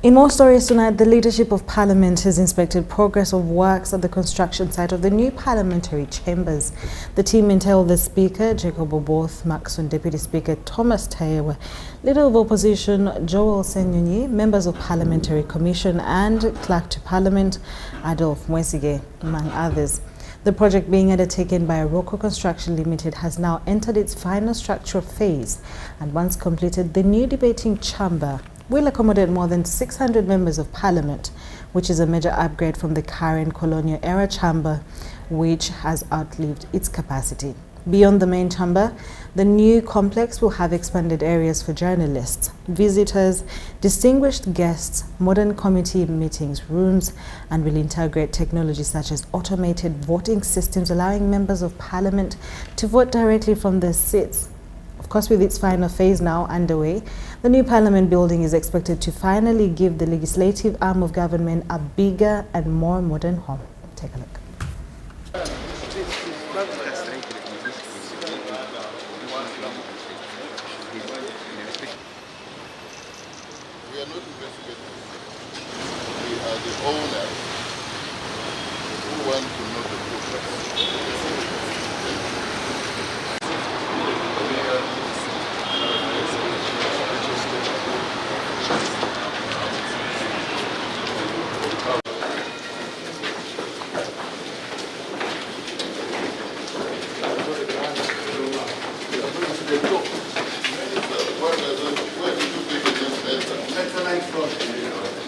In more stories tonight, the leadership of Parliament has inspected progress of works at the construction site of the new parliamentary chambers. The team entailed the Speaker, Jacob Oboth, Maxon Deputy Speaker Thomas Tayewa, Leader of Opposition Joel Senyonyi, members of Parliamentary Commission and Clerk to Parliament Adolf Mwesige, among others. The project being undertaken by Rocco Construction Limited has now entered its final structural phase, and once completed, the new debating chamber will accommodate more than 600 members of Parliament, which is a major upgrade from the current colonial-era chamber, which has outlived its capacity. Beyond the main chamber, the new complex will have expanded areas for journalists, visitors, distinguished guests, modern committee meetings rooms, and will integrate technology such as automated voting systems, allowing members of Parliament to vote directly from their seats. Of course, with its final phase now underway, the new Parliament building is expected to finally give the legislative arm of government a bigger and more modern home. Take a look. We are not investigating. We are the owners who want to know the progress.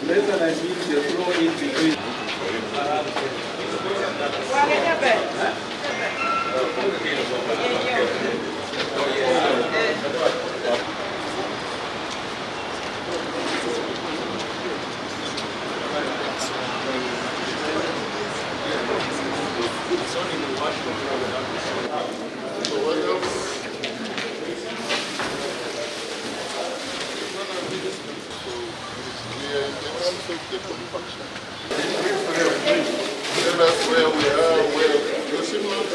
Let's means the flow in between. The function. Tell us where we are, where you seem not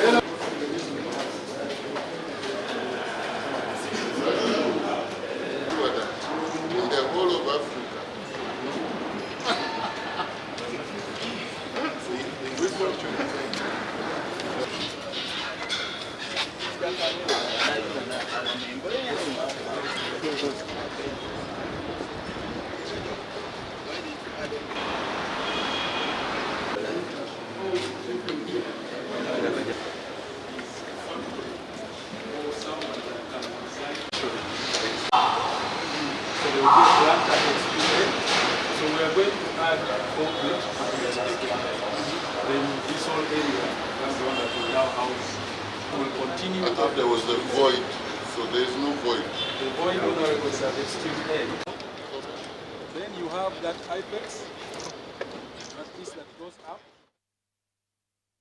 in the whole of Africa. See, which country? So we are going to add concrete then this whole area, that's the one that will now house, will continue. I thought there was a void, so there is no void. The void honorable is at the extreme end. Then you have that apex, that piece that goes up.